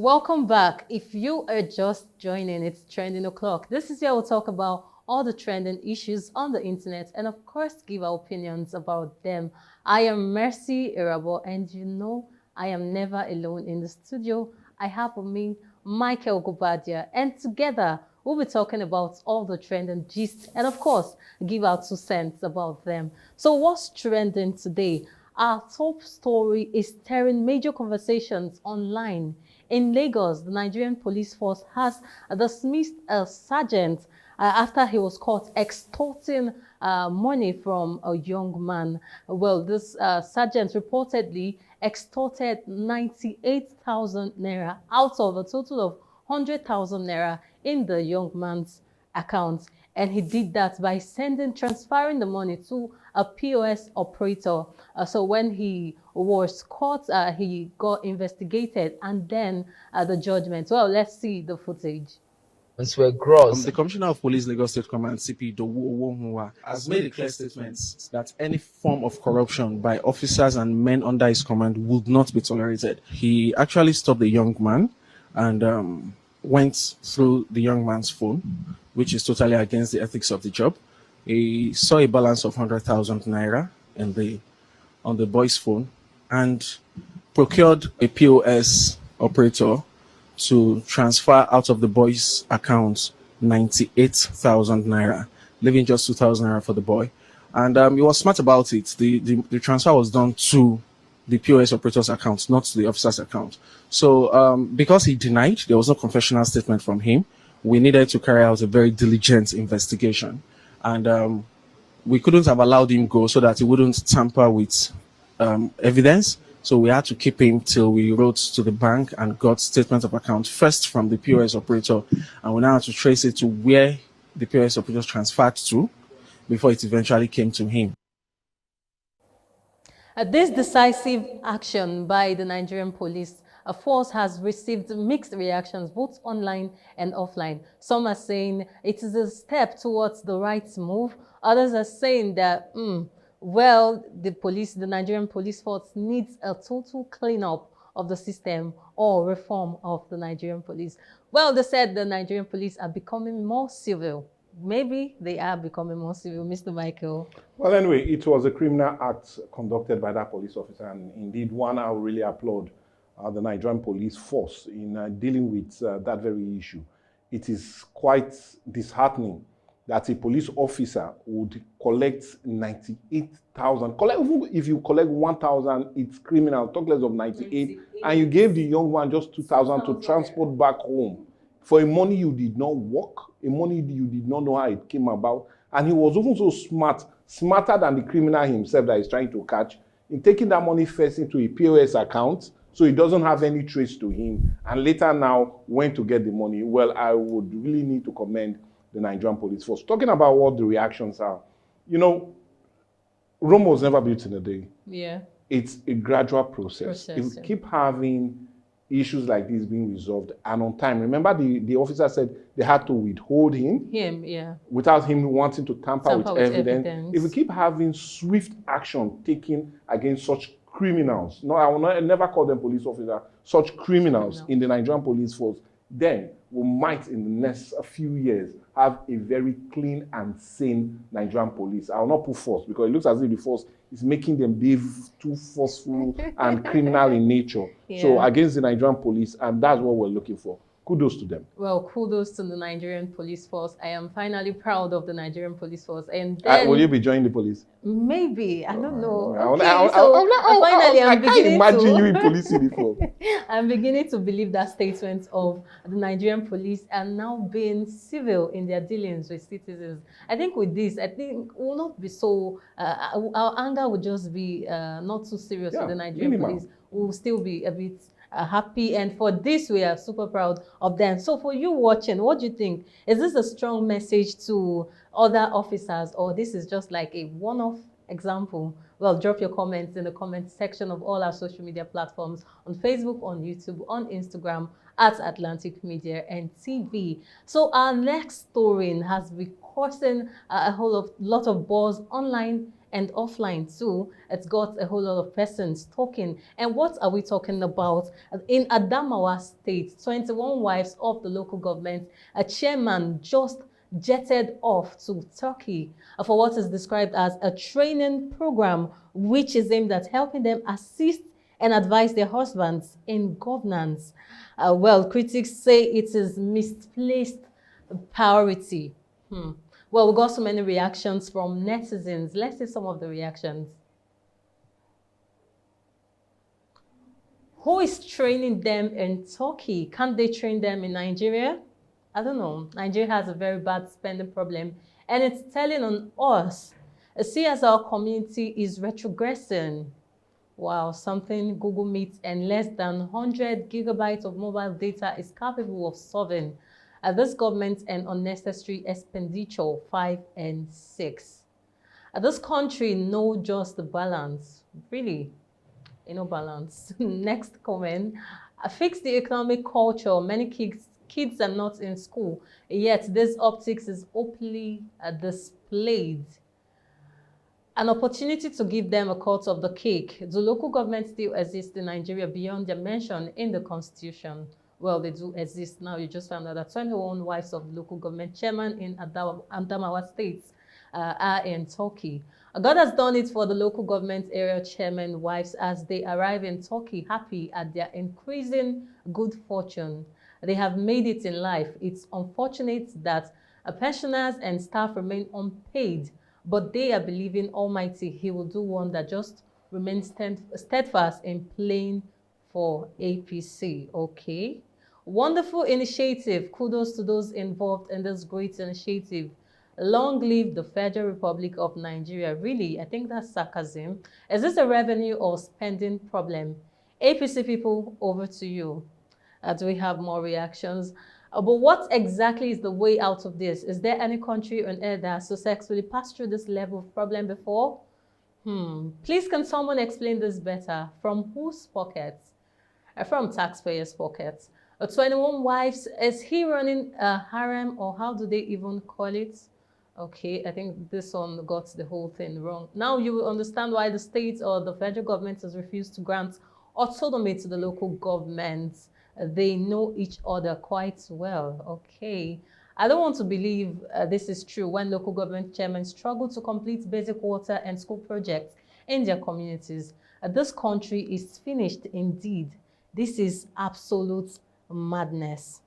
Welcome back. If you are just joining, it's Trending O'Clock. This is where we'll talk about all the trending issues on the internet and, of course, give our opinions about them. I am Mercy Irabo, and you know I am never alone in the studio. I have with me Michael Gobadia, and together we'll be talking about all the trending gist and, of course, give our 2 cents about them. So what's trending today? Our top story is stirring major conversations online. In Lagos, the Nigerian police force has dismissed a sergeant after he was caught extorting money from a young man. Well, this sergeant reportedly extorted 98,000 naira out of a total of 100,000 naira in the young man's account. And he did that by transferring the money to a POS operator. So when he was caught, he got investigated, and then the judgment. Well, let's see the footage. Were gross. The Commissioner of Police, Lagos State Command, CP Dowu has made a clear statement that any form of corruption by officers and men under his command would not be tolerated. He actually stopped the young man and went through the young man's phone, which is totally against the ethics of the job. He saw a balance of 100,000 naira on the boy's phone and procured a POS operator to transfer out of the boy's account 98,000 naira, leaving just 2,000 naira for the boy. And he was smart about it. The transfer was done to the POS operator's account, not to the officer's account. So because he denied, there was no confessional statement from him, we needed to carry out a very diligent investigation. And we couldn't have allowed him go so that he wouldn't tamper with evidence. So we had to keep him till we wrote to the bank and got statement of account first from the POS operator. And we now have to trace it to where the POS operator transferred to before it eventually came to him. This decisive action by the Nigerian police force has received mixed reactions, both online and offline. Some are saying it is a step towards the right move. Others are saying that, well, the Nigerian police force needs a total cleanup of the system or reform of the Nigerian police. Well, they said the Nigerian police are becoming more civil. Maybe they are becoming more civil, Mr. Michael. Well, anyway, it was a criminal act conducted by that police officer, and indeed one I would really applaud the Nigerian police force in dealing with that very issue. It is quite disheartening that a police officer would collect 98,000. Even if you collect 1,000, it's criminal. Talk less of 98. And you gave the young man just 2,000 to transport back home for a money you did not work, a money you did not know how it came about. And he was even so smart, smarter than the criminal himself that he's trying to catch, in taking that money first into a POS account, so he doesn't have any trace to him, and later now went to get the money. Well, I would really need to commend the Nigerian police force. Talking about what the reactions are, you know, Rome was never built in a day. Yeah. It's a gradual process. If we keep having issues like this being resolved and on time, remember the officer said they had to withhold him without him wanting to tamper with evidence. If we keep having swift action taken against such criminals, no, I will never call them police officers, such criminals in the Nigerian police force, then we might in the next few years have a very clean and sane Nigerian police. I will not put force, because it looks as if the force is making them behave too forceful and criminal in nature. Yeah. So against the Nigerian police, and that's what we're looking for. Kudos to them. Well, kudos to the Nigerian police force. I am finally proud of the Nigerian police force. And then, will you be joining the police? Maybe. I don't know. I can't imagine you in police uniform. I'm beginning to believe that statement of the Nigerian police are now being civil in their dealings with citizens. I think with this, we will not be so, our anger would just be not too serious with the Nigerian police. We will still be a bit happy, and for this we are super proud of them. So for you watching, what do you think? Is this a strong message to other officers, or this is just like a one-off example? Well, drop your comments in the comment section of all our social media platforms, on Facebook, on YouTube, on Instagram at Atlantic Media and TV. So our next story has been causing a lot of buzz online and offline too. It's got a whole lot of persons talking. And what are we talking about? In Adamawa State, 21 wives of the local government, a chairman just jetted off to Turkey for what is described as a training program, which is aimed at helping them assist and advise their husbands in governance. Well, critics say it is misplaced priority. Well, we got so many reactions from netizens. Let's see some of the reactions. Who is training them in Turkey? Can't they train them in Nigeria? I don't know. Nigeria has a very bad spending problem, and it's telling on us. See, as our community is retrogressing. Wow, something Google Meet and less than 100 gigabytes of mobile data is capable of solving. This government and unnecessary expenditure 5 and 6. This country no just balance. Really, no balance. Next comment. Fix the economic culture. Many kids are not in school, yet this optics is openly displayed. An opportunity to give them a cut of the cake. Do local governments still exist in Nigeria beyond their mention in the constitution? Well, they do exist now. You just found out that 21 wives of local government chairman in Adamawa State are in Turkey. God has done it for the local government area chairman wives as they arrive in Turkey happy at their increasing good fortune. They have made it in life. It's unfortunate that pensioners and staff remain unpaid, but they are believing Almighty He will do one that just remains steadfast in playing for APC. Okay. Wonderful initiative. Kudos to those involved in this great initiative. Long live the Federal Republic of Nigeria. Really, I think that's sarcasm. Is this a revenue or spending problem? APC people, over to you. Do we have more reactions? But what exactly is the way out of this? Is there any country on earth that successfully passed through this level of problem before? Please, can someone explain this better? From whose pockets? From taxpayers' pockets. 21 wives, is he running a harem, or how do they even call it? Okay, I think this one got the whole thing wrong. Now you will understand why the state or the federal government has refused to grant autonomy to the local governments. They know each other quite well. Okay. I don't want to believe this is true when local government chairmen struggle to complete basic water and school projects in their communities. This country is finished indeed. This is absolute madness.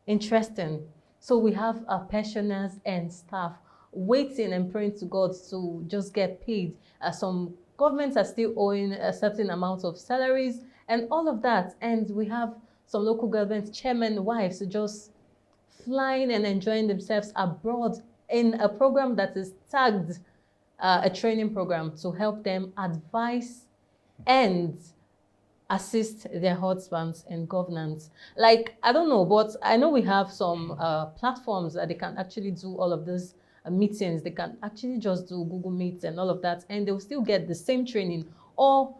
Interesting. So we have pensioners and staff waiting and praying to God to just get paid. Some governments are still owing a certain amount of salaries and all of that. And we have some local government chairman wives just flying and enjoying themselves abroad in a program that is tagged a training program to help them advise and assist their husbands in governance. Like, I don't know, but I know we have some platforms that they can actually do all of these meetings. They can actually just do Google Meets and all of that, and they'll still get the same training, or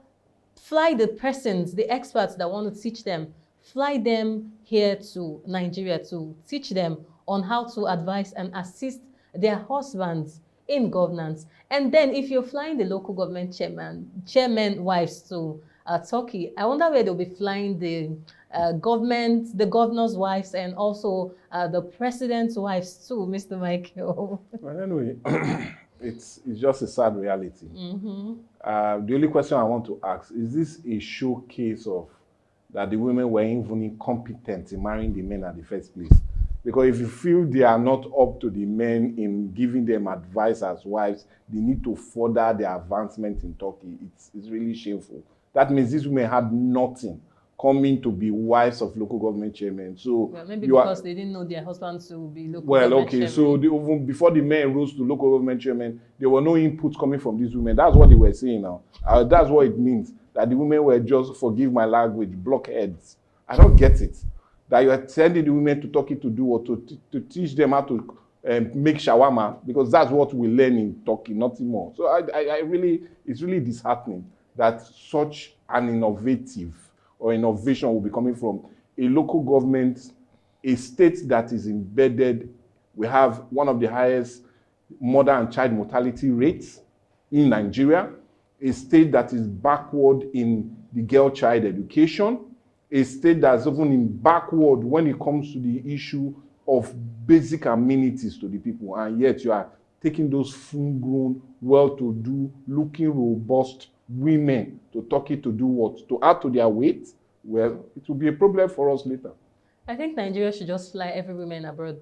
fly the persons, the experts that want to teach them, fly them here to Nigeria to teach them on how to advise and assist their husbands in governance. And then if you're flying the local government chairman wives to Turkey, I wonder where they'll be flying the governor's wives and also the president's wives too, Mr. Michael. Well, anyway, it's just a sad reality. The only question I want to ask, is this a showcase of that the women were even incompetent in marrying the men at the first place? Because if you feel they are not up to the men in giving them advice as wives, they need to further their advancement in Turkey. It's really shameful. That means these women had nothing coming to be wives of local government chairmen. So well, maybe because they didn't know their husbands to be local government chairmen. So even before the men rose to local government chairmen, there were no inputs coming from these women. That's what they were saying now. That's what it means, that the women were just, forgive my language, blockheads. I don't get it. That you are sending the women to Turkey to do what? To teach them how to make shawarma, because that's what we learn in Turkey, nothing more. So it's really disheartening that such an innovation will be coming from a local government, a state that is embedded. We have one of the highest mother and child mortality rates in Nigeria, a state that is backward in the girl child education, a state that's even in backward when it comes to the issue of basic amenities to the people, and yet you are taking those full-grown, well-to-do, looking robust women to Turkey to do what? To add to their weight? Well, it will be a problem for us later. I think Nigeria should just fly every woman abroad.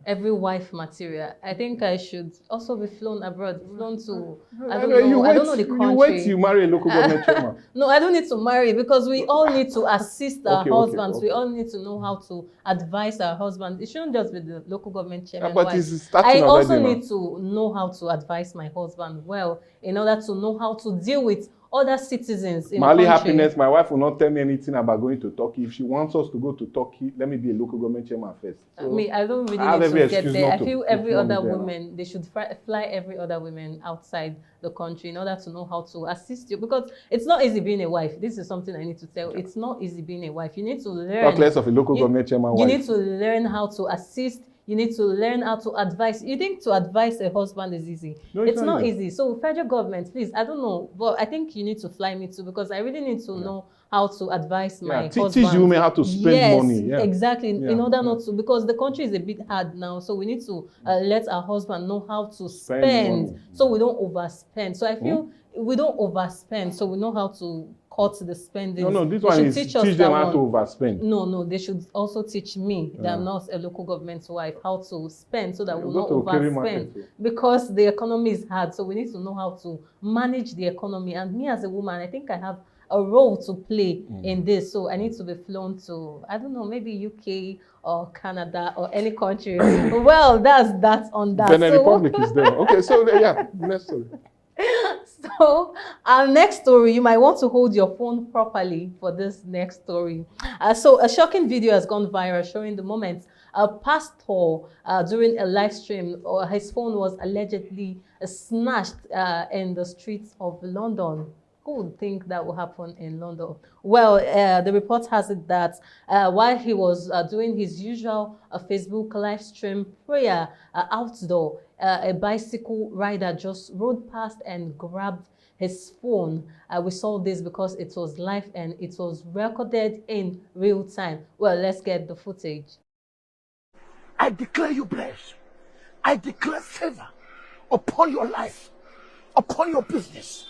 Every wife material. I think I should also be flown abroad, flown to, I don't know the country. You wait till you marry a local government chairman. No, I don't need to marry because we all need to assist our husbands. Okay. We all need to know how to advise our husbands. It shouldn't just be the local government chairman. But it's starting I also already, need to know how to advise my husband well in order to know how to deal with other citizens in my only the country. happiness, my wife will not tell me anything about going to Turkey. If she wants us to go to Turkey, let me be a local government chairman first. So I don't really need to get there. I feel every other woman, they should fly every other woman outside the country in order to know how to assist you. Because it's not easy being a wife. This is something I need to tell. It's not easy being a wife. You need to learn. Talk less of a local government chairman wife. You need to learn how to assist. You need to learn how to advise. You think to advise a husband is easy? No, it's not easy. So federal government, please, I don't know, but I think you need to fly me too because I really need to know how to advise my husband. Teach women how to spend money. Yes, exactly. In order not to, because the country is a bit hard now, so we need to let our husband know how to spend so we don't overspend. So I feel we don't overspend, so we know how to cut the spending. No, this one is teach them how to overspend. No, they should also teach me that I'm not a local government wife how to spend so that we'll not overspend. Because the economy is hard, so we need to know how to manage the economy. And me as a woman, I think I have a role to play in this. So I need to be flown to, I don't know, maybe UK or Canada or any country. Well, that's on that. Benin Republic is there. Okay, so yeah, next story. So our next story, you might want to hold your phone properly for this next story. So a shocking video has gone viral showing the moment a pastor during a live stream, his phone was allegedly snatched in the streets of London. Who would think that will happen in London? Well, the report has it that while he was doing his usual Facebook live stream prayer outdoor, a bicycle rider just rode past and grabbed his phone. We saw this because it was live and it was recorded in real time. Well, let's get the footage. I declare you blessed. I declare favor upon your life, upon your business,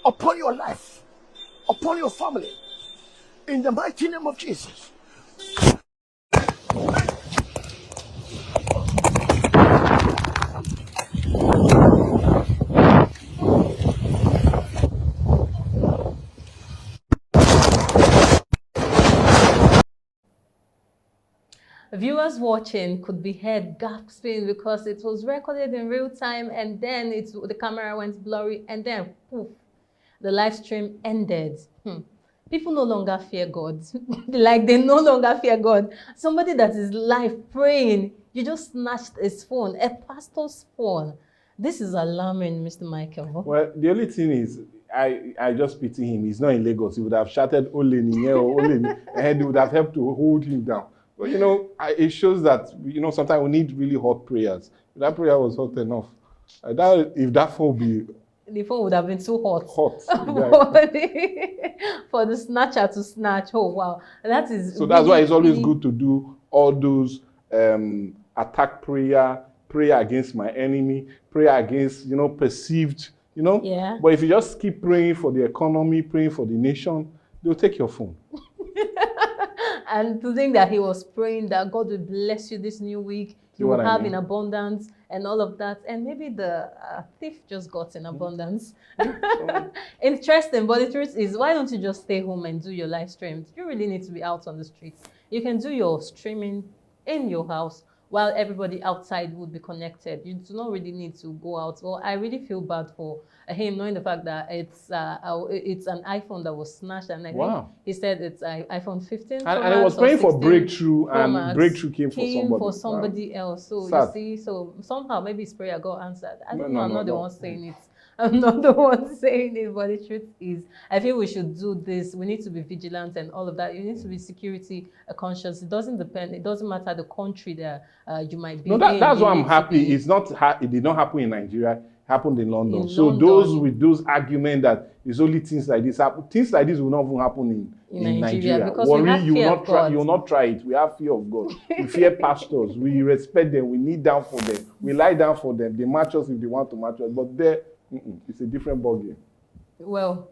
upon your life, upon your family. In the mighty name of Jesus. Viewers watching could be heard gasping because it was recorded in real time and then the camera went blurry and then poof, the live stream ended. People no longer fear God. Like they no longer fear God. Somebody that is live praying, you just snatched his phone, a pastor's phone. This is alarming, Mr. Michael. Well, the only thing is, I just pity him. He's not in Lagos. He would have shouted Oleni here or Oleni, and he would have helped to hold him down. But you know, it shows that sometimes we need really hot prayers. That prayer was hot enough. If that phone be, the phone would have been too hot. Right. For the snatcher to snatch. Oh wow, that is. So that's why it's always good to do all those attack prayer against my enemy, prayer against perceived. Yeah. But if you just keep praying for the economy, praying for the nation, they'll take your phone. And to think that he was praying that God will bless you this new week, you will have in abundance and all of that. And maybe the thief just got in abundance. Interesting, but the truth is, why don't you just stay home and do your live streams? You really need to be out on the streets. You can do your streaming in your house while everybody outside would be connected. You do not really need to go out. Well, I really feel bad for him, knowing the fact that it's an iPhone that was snatched, and I think he said it's iPhone 15. And it was praying for breakthrough, and breakthrough came for somebody else. So sad. You see, so somehow maybe his prayer got answered. I don't know. I'm not the one saying it. I'm not the one saying it, but the truth is, I feel we should do this. We need to be vigilant and all of that. You need to be security conscious. It doesn't matter the country that you might be in. That's why I'm happy. It did not happen in Nigeria. happened in London. In So London. those with those arguments that it's only things like this happen, things like this will not even happen in Nigeria. Because we have you fear will of not try. God. You will not try it. We have fear of God. We fear pastors. We respect them. We kneel down for them. We lie down for them. They match us if they want to match us. But there, it's a different ballgame. Well,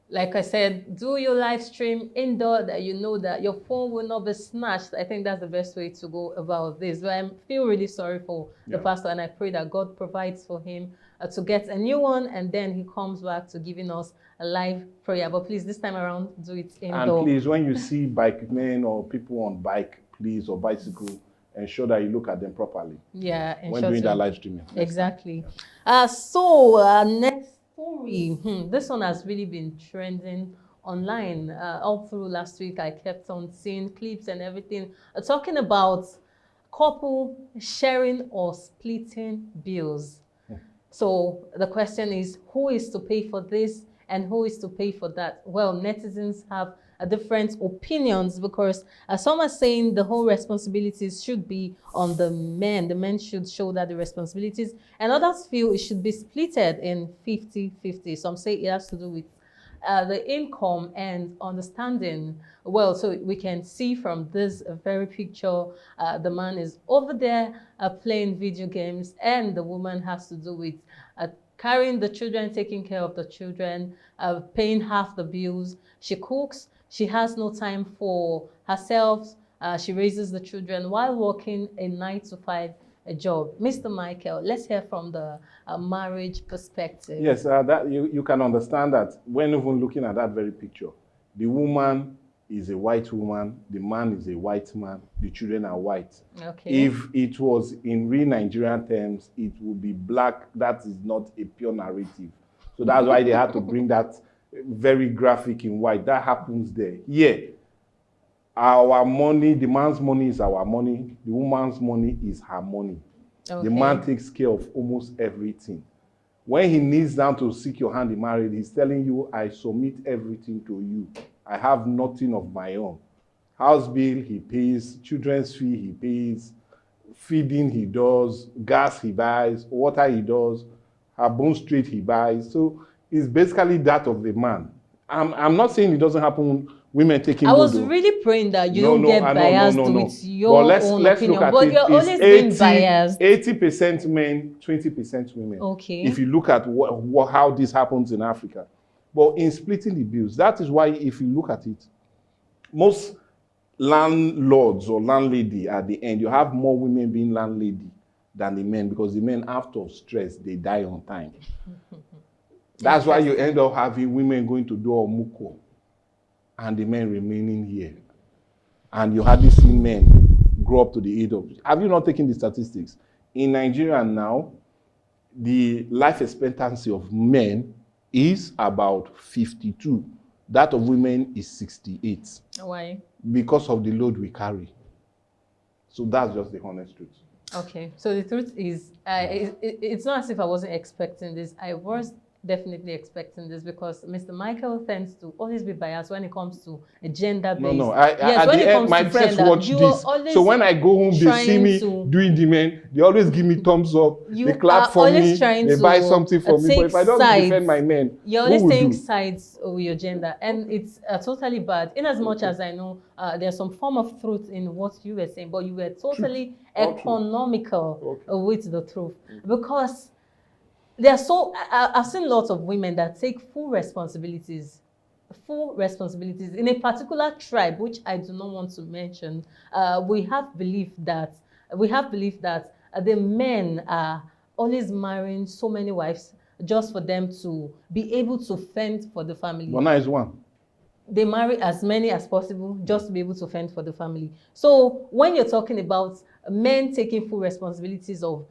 like I said, do your live stream indoor that you know that your phone will not be snatched. I think that's the best way to go about this. But I feel really sorry for the pastor, and I pray that God provides for him to get a new one, and then he comes back to giving us a live prayer. But please, this time around, do it indoor. And please, when you see bike men or people on bike, please, or bicycle, ensure that you look at them properly. Yeah, when doing that live streaming. Exactly. So next story. This one has really been trending online all through last week. I kept on seeing clips and everything talking about couple sharing or splitting bills. So the question is, who is to pay for this and who is to pay for that? Well, netizens have different opinions, because some are saying the whole responsibilities should be on the men. The men should shoulder the responsibilities, and others feel it should be splitted in 50-50. Some say it has to do with the income and understanding. Well, so we can see from this very picture, the man is over there playing video games, and the woman has to do with carrying the children, taking care of the children, paying half the bills. She cooks. She has no time for herself. She raises the children while working a 9-to-5 job. Mr. Michael, let's hear from the marriage perspective. Yes, that you can understand that when even looking at that very picture, the woman is a white woman, the man is a white man, the children are white. Okay. If it was in real Nigerian terms, it would be black. That is not a pure narrative. So that's why they had to bring that very graphic in white. That happens there. Yeah. Our money, the man's money is our money. The woman's money is her money. Okay. The man takes care of almost everything. When he kneels down to seek your hand in marriage, he's telling you, I submit everything to you. I have nothing of my own. House bill, he pays. Children's fee, he pays. Feeding, he does. Gas, he buys. Water, he does. Her bone straight, he buys. So it's basically that of the man. I'm not saying it doesn't happen. Women taking. I was really praying that you don't get biased with your let's own look opinion, at but it. you're always being biased. 80% men, 20% women. Okay. If you look at how this happens in Africa, but in splitting the bills, that is why if you look at it, most landlords or landlady at the end, you have more women being landlady than the men, because the men, after stress, they die on time. That's why you end up having women going to do Omuko and the men remaining here. And you hardly see men grow up to the age of... Have you not taken the statistics? In Nigeria now, the life expectancy of men is about 52. That of women is 68. Why? Because of the load we carry. So that's just the honest truth. Okay. So the truth is, it's not as if I wasn't expecting this. I was definitely expecting this, because Mr. Michael tends to always be biased when it comes to a gender-based. No. At the end, my friends watch this. So when I go home, they see me doing the men. They always give me thumbs up. They clap for me. They buy something for me. But if I don't defend my men, you're always taking sides with your gender, and it's totally bad. In as much as I know there's some form of truth in what you were saying, but you were totally economical with the truth, because I've seen lots of women that take full responsibilities in a particular tribe, which I do not want to mention. We have belief that the men are always marrying so many wives just for them to be able to fend for the family. One is one. They marry as many as possible just to be able to fend for the family. So when you're talking about men taking full responsibilities of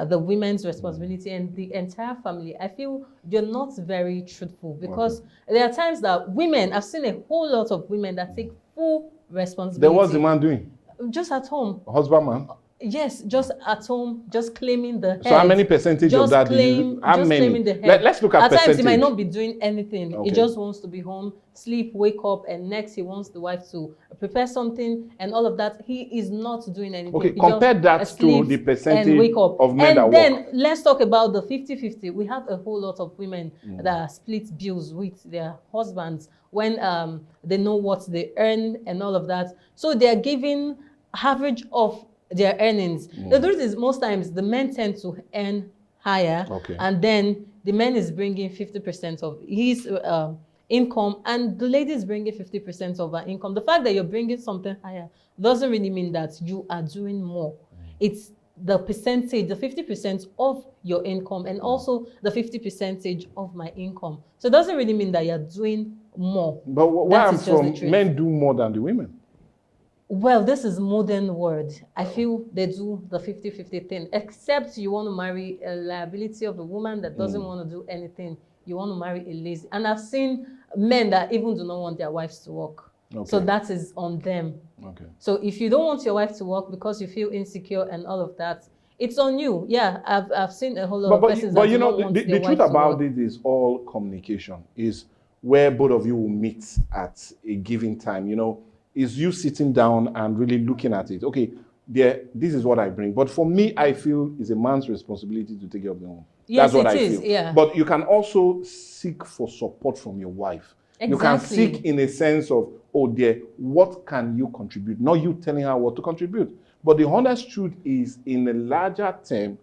the women's responsibility and the entire family, I feel you're not very truthful, because there are times that women, I've seen a whole lot of women that take full responsibility. Then what's the man doing? Just at home. Husband man? Yes, just at home, just claiming the head. So how many percentage of that do you, how just many? claiming the head. Let's look at percentage. times he might not be doing anything. Okay. He just wants to be home, sleep, wake up, and next he wants the wife to prepare something and all of that. He is not doing anything. Okay, He compare just that to sleeps the percentage and wake up. of men that and then work. let's talk about the 50-50. We have a whole lot of women that split bills with their husbands when they know what they earn and all of that. So they are giving average of their earnings. The truth is, most times the men tend to earn higher, Okay. and then the man is bringing 50% of his income, and the lady is bringing 50% of her income. The fact that you're bringing something higher doesn't really mean that you are doing more. It's the percentage, the 50% of your income, and also the 50% of my income. So it doesn't really mean that you're doing more. But where That I'm is just the from, truth. men do more than the women. Well, this is modern word. I feel they do the 50-50 thing, except you want to marry a liability of a woman that doesn't want to do anything. You want to marry a lazy. And I've seen men that even do not want their wives to work. Okay. So that is on them. Okay. So if you don't want your wife to work because you feel insecure and all of that, it's on you. Yeah, I've seen a whole lot of persons that you do know, not want the their truth wife to about work. it is all communication is where both of you will meet at a given time. You know, is you sitting down and really looking at it. Okay, this is what I bring. But for me, I feel it's a man's responsibility to take care of the home. Yes, That's what I it is, feel. yeah. But you can also seek for support from your wife. You can Exactly. seek in a sense of, oh dear, what can you contribute? Not you telling her what to contribute. But the honest truth is, in a larger term,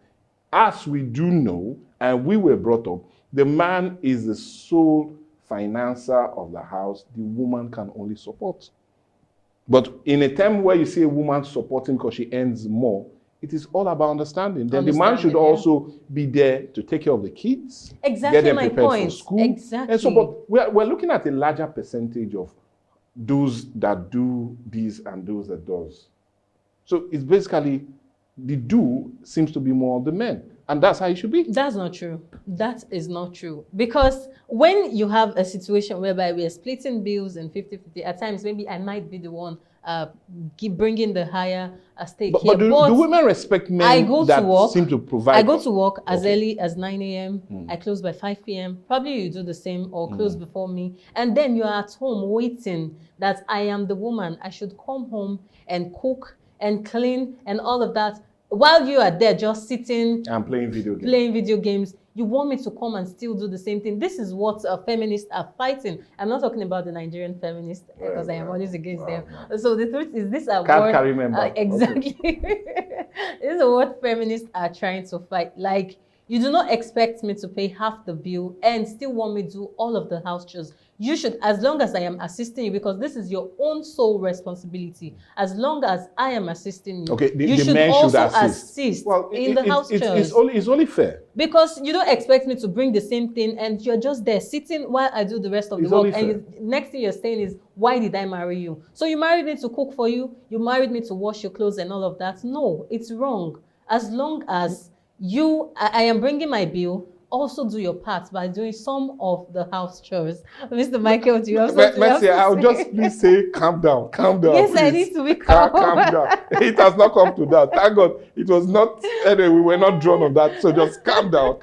as we do know, and we were brought up, the man is the sole financer of the house. The woman can only support. But in a time where you see a woman supporting because she earns more, it is all about understanding. Then the man should also be there to take care of the kids, Exactly get them my prepared point. for school. Exactly. And so, but we're looking at a larger percentage of those that do this and those that does. So it's basically the do seems to be more of the men. And that's how it should be. That's not true. That is not true. Because when you have a situation whereby we are splitting bills in 50-50, at times maybe I might be the one bringing the higher stake here. But do women respect men I go that to work, seem to provide? I go to work as Okay. early as 9 a.m. I close by 5 p.m. Probably you do the same or close before me. And then you are at home waiting that I am the woman. I should come home and cook and clean and all of that. While you are there just sitting and playing video games. You want me to come and still do the same thing. This is what feminists are fighting. I'm not talking about the Nigerian feminists because I am always against them. So the truth is, these are Can't carry member. exactly. This is what feminists are trying to fight. Like, you do not expect me to pay half the bill and still want me to do all of the house chores. You should, as long as I am assisting you, because this is your own sole responsibility. As long as I am assisting you, Okay, you the should men also should assist. Well, in the house chores. It's only fair. Because you don't expect me to bring the same thing and you're just there sitting while I do the rest of the work. And next thing you're saying is, why did I marry you? So you married me to cook for you, you married me to wash your clothes and all of that. No, it's wrong. As long as I am bringing my bill, also do your part by doing some of the house chores. Mr. Michael, do you have something else to I'll say? just please say, calm down, Yes, please. I need to be calm. Calm down. It has not come to that. Thank God. It was not, anyway, we were not drawn on that. So just calm down.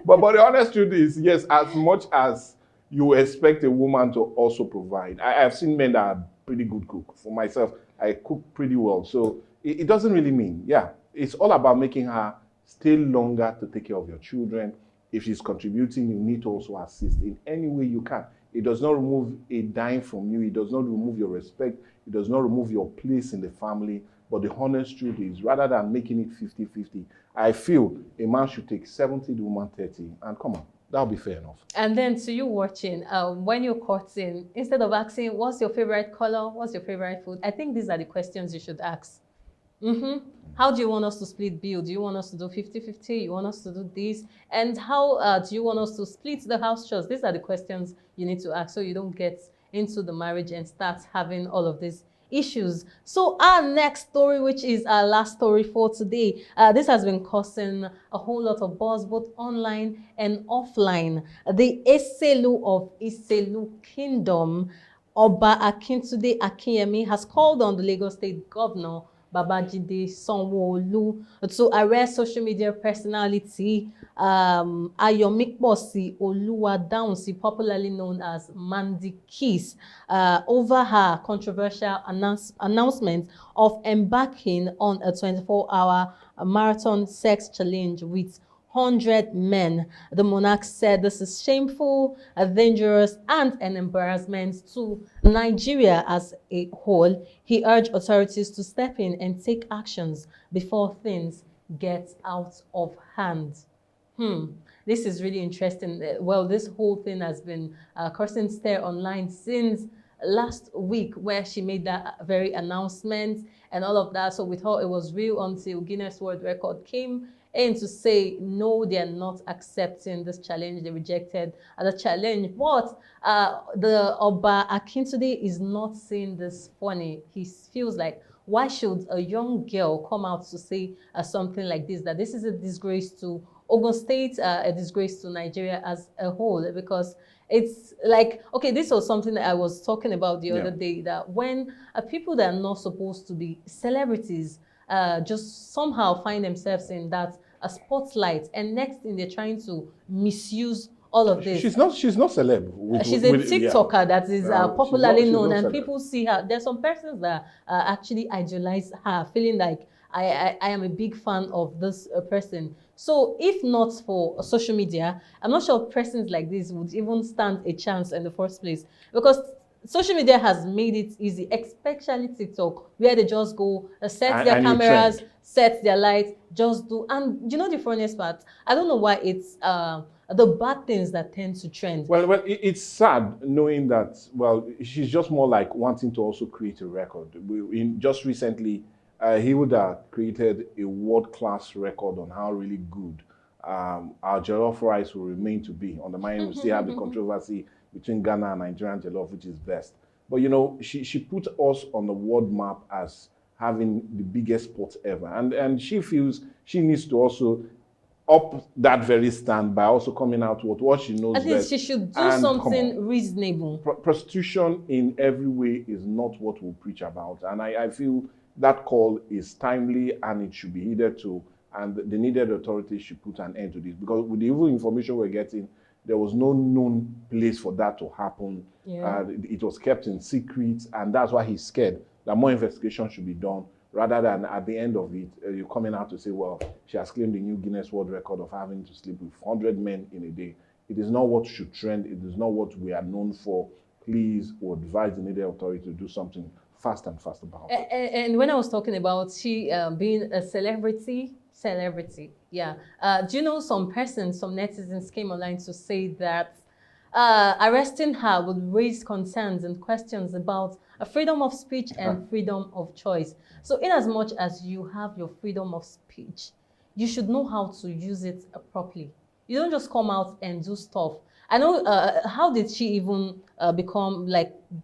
But the honest truth is, yes, as much as you expect a woman to also provide, I have seen men that are pretty good cook. For myself, I cook pretty well. So it doesn't really mean, it's all about making her stay longer to take care of your children. If she's contributing, you need to also assist in any way you can. It does not remove a dime from you. It does not remove your respect. It does not remove your place in the family. But the honest truth is, rather than making it 50-50, I feel a man should take 70, the woman 30. And come on, that'll be fair enough. And then to you watching, when you're courting, instead of asking, what's your favorite color? What's your favorite food? I think these are the questions you should ask. How do you want us to split bill? Do you want us to do 50-50? You want us to do this? And how do you want us to split the house chores? These are the questions you need to ask so you don't get into the marriage and start having all of these issues. So our next story, which is our last story for today, this has been causing a whole lot of buzz, both online and offline. The Eselu of Iselu Kingdom, Oba Akintude Akinyemi, has called on the Lagos State Governor, Babajide Sanwo-Olu to arrest social media personality Ayomikposi Oluwadahunsi, popularly known as Mandy Kiss, over her controversial announcement of embarking on a 24-hour marathon sex challenge with 100 men. The monarch said this is shameful, dangerous, and an embarrassment to Nigeria as a whole. He urged authorities to step in and take actions before things get out of hand. This is really interesting. Well, this whole thing has been causing stir online since last week, where she made that very announcement and all of that. So we thought it was real until Guinness World Record came in to say, no, they are not accepting this challenge. They rejected the challenge. But the Oba Akintunde is not seeing this funny. He feels like, why should a young girl come out to say something like this, that this is a disgrace to Ogun State, a disgrace to Nigeria as a whole? Because it's like, okay, this was something that I was talking about the other day, that when people that are not supposed to be celebrities just somehow find themselves in that spotlight, and next thing they're trying to misuse all of this. She's not celeb. She's a TikToker that is popularly known, and celeb. people see her. There's some persons that actually idealize her, feeling like I am a big fan of this person. So if not for social media, I'm not sure persons like this would even stand a chance in the first place, because social media has made it easy, especially TikTok, where they just go, set their cameras, set their lights, just do. And you know the funniest part? I don't know why it's the bad things that tend to trend. Well, it's sad knowing that, well, she's just more like wanting to also create a record. Just recently, he would have created a world-class record on how really good our jollof rice will remain to be. On the mind, we still have the controversy between Ghana and Nigerian jollof, which is best. But you know, she put us on the world map as having the biggest sport ever, and she feels she needs to also up that very stand by also coming out with what she knows best. At least she should do something reasonable. Prostitution in every way is not what we preach about, and I feel that call is timely and it should be heeded to, and the needed authorities should put an end to this, because with the evil information we're getting, there was no known place for that to happen. It was kept in secret, and that's why he's scared that more investigation should be done, rather than at the end of it, you're coming out to say, well, she has claimed the new Guinness World Record of having to sleep with 100 men in a day. It is not what should trend. It is not what we are known for. Please, we advise the needed authority to do something fast and fast about it. And when I was talking about she being a celebrity, yeah. Do you know some persons, some netizens came online to say that arresting her would raise concerns and questions about freedom of speech and freedom of choice. So in as much as you have your freedom of speech, you should know how to use it properly. You don't just come out and do stuff. I know, how did she even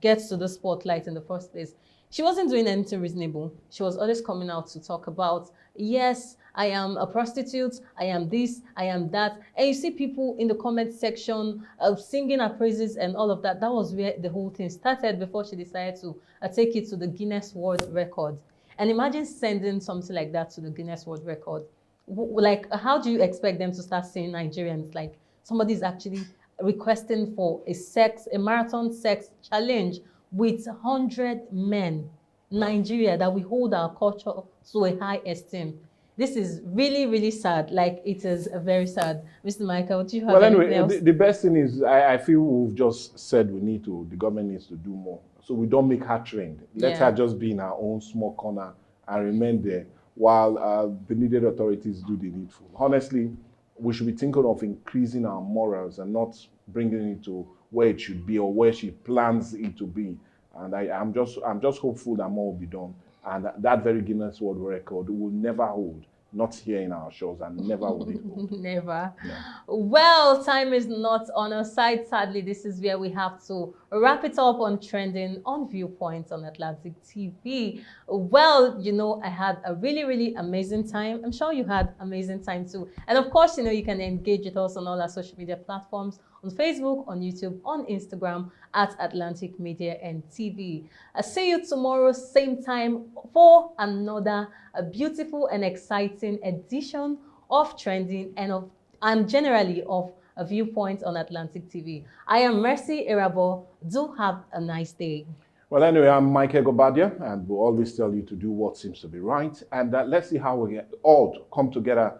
get to the spotlight in the first place? She wasn't doing anything reasonable. She was always coming out to talk about, yes, I am a prostitute, I am this, I am that. And you see people in the comment section singing her praises and all of that. That was where the whole thing started before she decided to take it to the Guinness World Record. And imagine sending something like that to the Guinness World Record. Like, how do you expect them to start seeing Nigerians? Like, somebody's actually requesting for a marathon sex challenge with 100 men, Nigeria, that we hold our culture to a high esteem. This is really, really sad. Like, it is very sad. Mr. Michael, do you have anything else? The best thing is, I feel we've just said the government needs to do more. So we don't make her trend. Let her just be in her own small corner and remain there while the needed authorities do the needful. Honestly, we should be thinking of increasing our morals and not bringing it to where it should be or where she plans it to be. And I'm just hopeful that more will be done, and that very Guinness World Record will never hold, not here in our shores, and never will it hold. Never. Yeah. Well, time is not on our side. Sadly, this is where we have to wrap it up on Trending on Viewpoint on Atlantic TV. Well, you know, I had a really, really amazing time. I'm sure you had amazing time too. And of course, you know, you can engage with us on all our social media platforms on Facebook, on YouTube, on Instagram at Atlantic Media and TV. I see you tomorrow, same time, for another beautiful and exciting edition of Trending and generally of a viewpoint on Atlantic TV. I am Mercy Irabo. Do have a nice day. Well, anyway, I'm Michael Gobadia, and we'll always tell you to do what seems to be right. And let's see how we all come together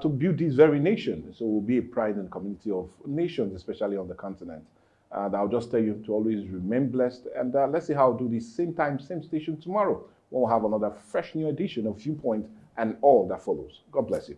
to build this very nation. So we'll be a pride in the community of nations, especially on the continent. And I'll just tell you to always remain blessed. And let's see how I'll do this same time, same station tomorrow, when we'll have another fresh new edition of Viewpoint and all that follows. God bless you.